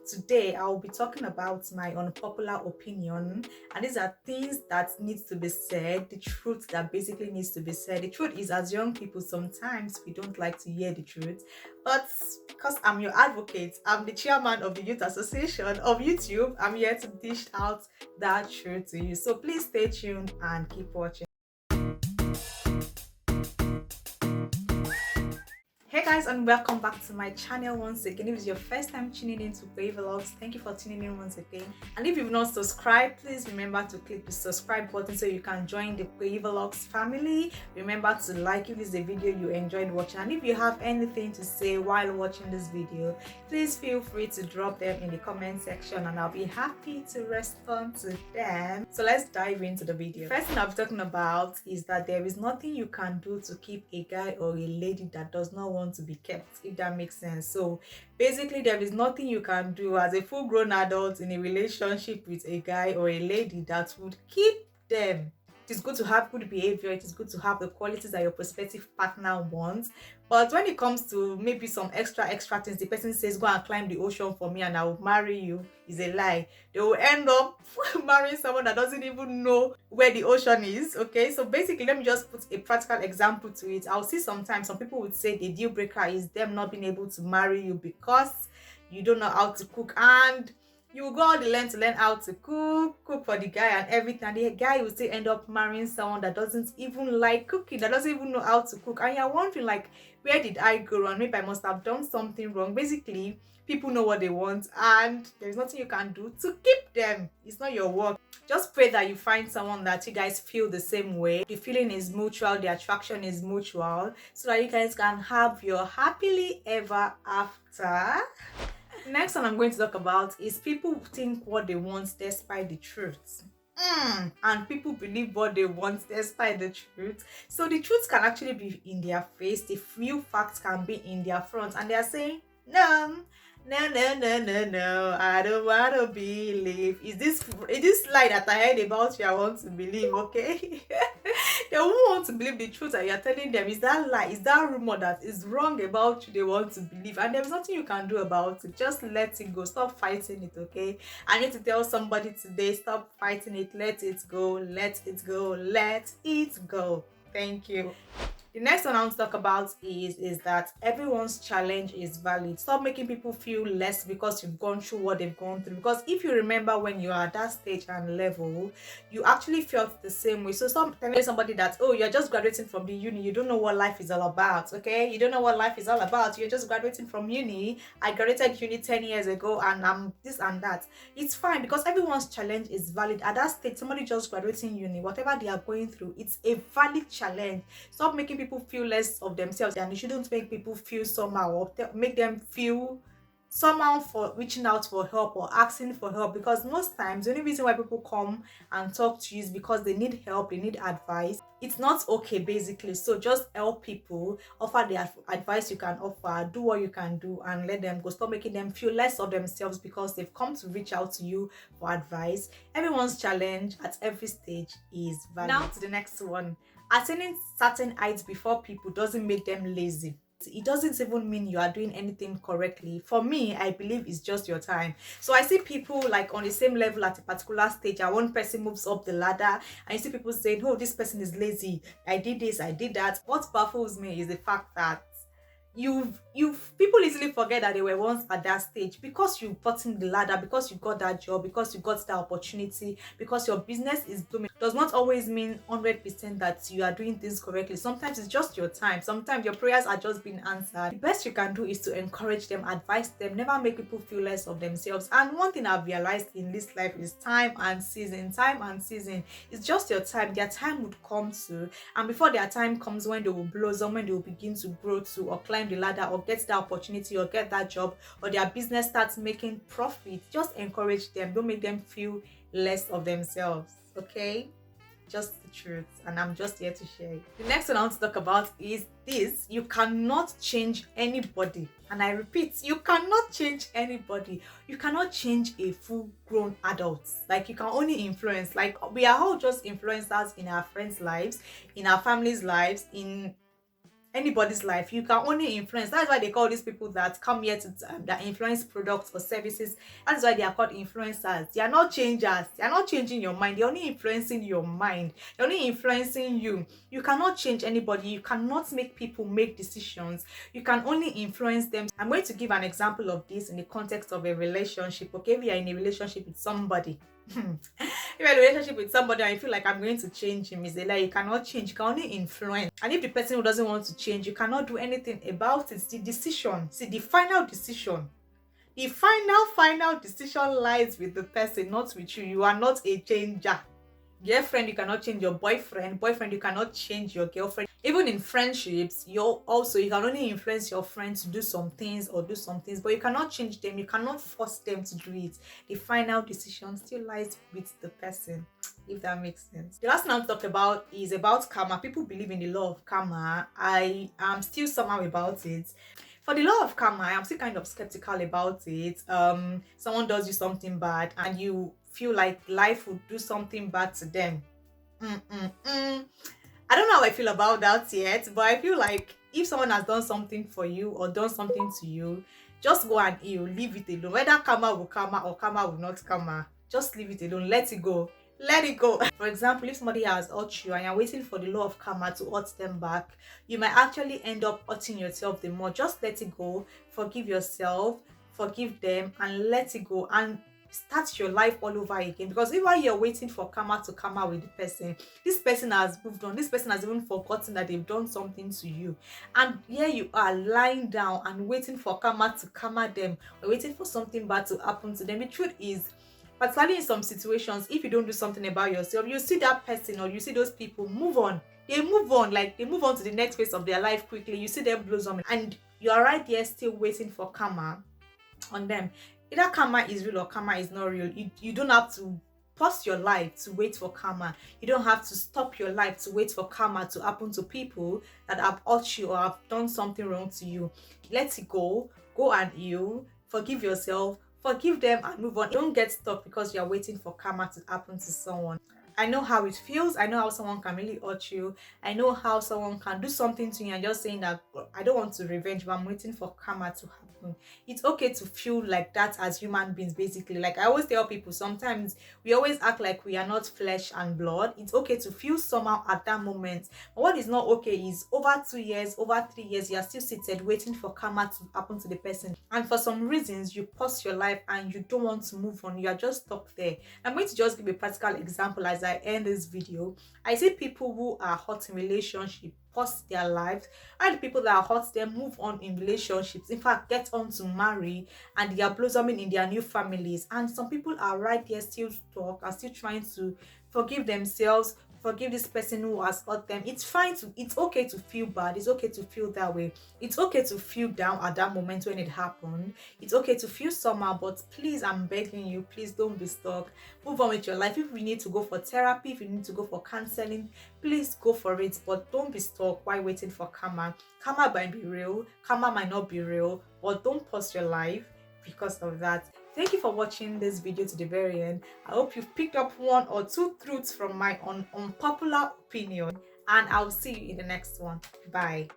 Today I'll be talking about my unpopular opinion, and these are things that needs to be said, the truth that basically needs to be said. The truth is, as young people, sometimes we don't like to hear the truth, but because I'm your advocate, I'm the chairman of the Youth Association of YouTube, I'm here to dish out that truth to you. So please stay tuned and keep watching. Hey guys, and welcome back to my channel once again. If it's your first time tuning in to Peyi Vlogs, thank you for tuning in once again. And if you've not subscribed, please remember to click the subscribe button so you can join the Peyi Vlogs family. Remember to like if this is a video you enjoyed watching, and if you have anything to say while watching this video, please feel free to drop them in the comment section and I'll be happy to respond to them. So let's dive into the video. First thing I'll be talking about is that there is nothing you can do to keep a guy or a lady that does not want to be kept, if that makes sense. So basically, there is nothing you can do as a full-grown adult in a relationship with a guy or a lady that would keep them. It is good to have good behavior, it is good to have the qualities that your prospective partner wants, but when it comes to maybe some extra things, the person says go and climb the ocean for me and I will marry you, is a lie. They will end up marrying someone that doesn't even know where the ocean is. Okay, so basically, let me just put a practical example to it. I'll see sometimes some people would say the deal breaker is them not being able to marry you because you don't know how to cook, and you will go all the length to learn how to cook for the guy and everything. The guy will still end up marrying someone that doesn't even like cooking, that doesn't even know how to cook, and you're wondering, like, where did I go wrong? Maybe I must have done something wrong. Basically, people know what they want and there's nothing you can do to keep them. It's not your work. Just pray that you find someone that you guys feel the same way. The feeling is mutual, the attraction is mutual, so that you guys can have your happily ever after. Next one I'm going to talk about is people think what they want despite the truth. And people believe what they want despite the truth. So the truth can actually be in their face, the few facts can be in their front, and they are saying, no, I don't want to believe. Is this lie that I heard about you I want to believe, okay? They won't want to believe the truth that you're telling them. Is that lie, is that rumor that is wrong about you they want to believe, and there's nothing you can do about it. Just let it go. Stop fighting it, okay? I need to tell somebody today, stop fighting it. Let it go. Let it go. Let it go. Thank you. The next one I want to talk about is that everyone's challenge is valid. Stop making people feel less because you've gone through what they've gone through. Because if you remember when you are at that stage and level, you actually felt the same way. So stop telling somebody that, oh, you're just graduating from the uni, you don't know what life is all about, okay? You don't know what life is all about. You're just graduating from uni. I graduated uni 10 years ago and I'm this and that. It's fine because everyone's challenge is valid. At that stage, somebody just graduating uni, whatever they are going through, it's a valid challenge. Stop making people feel less of themselves, and you shouldn't make people feel somehow or make them feel somehow for reaching out for help or asking for help, because most times the only reason why people come and talk to you is because they need help, they need advice. It's not okay, basically. So just help people, offer the advice you can offer, do what you can do, and let them go. Stop making them feel less of themselves because they've come to reach out to you for advice. Everyone's challenge at every stage is valid. Now to the next one. Attaining certain heights before people doesn't make them lazy. It doesn't even mean you are doing anything correctly. For me, I believe it's just your time. So I see people like on the same level at a particular stage, and one person moves up the ladder, and you see people saying, oh, this person is lazy, I did this, I did that. What baffles me is the fact that people easily forget that they were once at that stage because you've gotten the ladder, because you got that job, because you got that opportunity, because your business is booming. Does not always mean 100% that you are doing things correctly. Sometimes it's just your time. Sometimes your prayers are just being answered. The best you can do is to encourage them, advise them, never make people feel less of themselves. And one thing I've realized in this life is time and season. Time and season. It's just your time. Their time would come too, and before their time comes, when they will blossom, when they will begin to grow to or climb the ladder or get that opportunity or get that job or their business starts making profit, just encourage them. Don't make them feel less of themselves, okay? Just the truth, and I'm just here to share it. The next one I want to talk about is this: you cannot change anybody. And I repeat, you cannot change anybody. You cannot change a full-grown adult. Like, you can only influence. Like, we are all just influencers in our friends' lives, in our families' lives, in anybody's life. You can only influence. That's why they call these people that come here to that influence products or services. That's why they are called influencers. They are not changers. They are not changing your mind. They're only influencing your mind. They're only influencing you. You cannot change anybody. You cannot make people make decisions. You can only influence them. I'm going to give an example of this in the context of a relationship. Okay, if you are in a relationship with somebody, if you're in a relationship with somebody and you feel like I'm going to change him, is a lie. You cannot change. You can only influence. And if the person who doesn't want to change, you cannot do anything about it. The decision, see, the final decision, the final decision lies with the person, not with you. You are not a changer. Girlfriend, you cannot change your boyfriend. Boyfriend, you cannot change your girlfriend. Even in friendships, you can only influence your friends to do some things or do some things, but you cannot change them. You cannot force them to do it. The final decision still lies with the person, if that makes sense. The last thing I'll talk about is about karma. People believe in the law of karma. I am still somehow about it. For the law of karma, I'm still kind of skeptical about it. Someone does you something bad and you feel like life would do something bad to them. I don't know how I feel about that yet, but I feel like if someone has done something for you or done something to you, just go and heal, leave it alone. Whether karma will karma or karma will not karma, just leave it alone, let it go. Let it go. For example, if somebody has hurt you and you're waiting for the law of karma to hurt them back, you might actually end up hurting yourself the more. Just let it go, forgive yourself, forgive them, and let it go, and start your life all over again. Because if while you're waiting for karma to karma with the person, this person has moved on. This person has even forgotten that they've done something to you, and here you are lying down and waiting for karma to karma them, or waiting for something bad to happen to them. The truth is, particularly in some situations, if you don't do something about yourself, you see that person or you see those people move on. They move on, like they move on to the next phase of their life quickly. You see them blossom, and you are right there still waiting for karma on them. Either karma is real or karma is not real. You don't have to pause your life to wait for karma. You don't have to stop your life to wait for karma to happen to people that have hurt you or have done something wrong to you. Let it go. Go and heal. Forgive yourself. Forgive them and move on. Don't get stuck because you're waiting for karma to happen to someone. I know how it feels. I know how someone can really hurt you. I know how someone can do something to you and just saying that I don't want to revenge, but I'm waiting for karma to happen. It's okay to feel like that as human beings, basically. Like I always tell people, sometimes we always act like we are not flesh and blood. It's okay to feel somehow at that moment. But what is not okay is over 2 years, over 3 years, you are still seated waiting for karma to happen to the person. And for some reasons, you pause your life and you don't want to move on. You are just stuck there. I'm going to just give a practical example as I end this video. I see people who are hot in relationship pause their lives, and the people that are hot them move on in relationships, in fact get on to marry, and they are blossoming in their new families. And some people are right there still stuck and still trying to forgive themselves, forgive this person who has hurt them. It's okay to feel bad. It's okay to feel that way. It's okay to feel down at that moment when it happened. It's okay to feel somehow, but please, I'm begging you, please don't be stuck. Move on with your life. If you need to go for therapy, if you need to go for counseling, please go for it, but don't be stuck while waiting for karma. Karma might be real, karma might not be real, but don't pause your life because of that. Thank you for watching this video to the very end. I hope you've picked up 1 or 2 truths from my unpopular opinion, and I'll see you in the next one. Bye.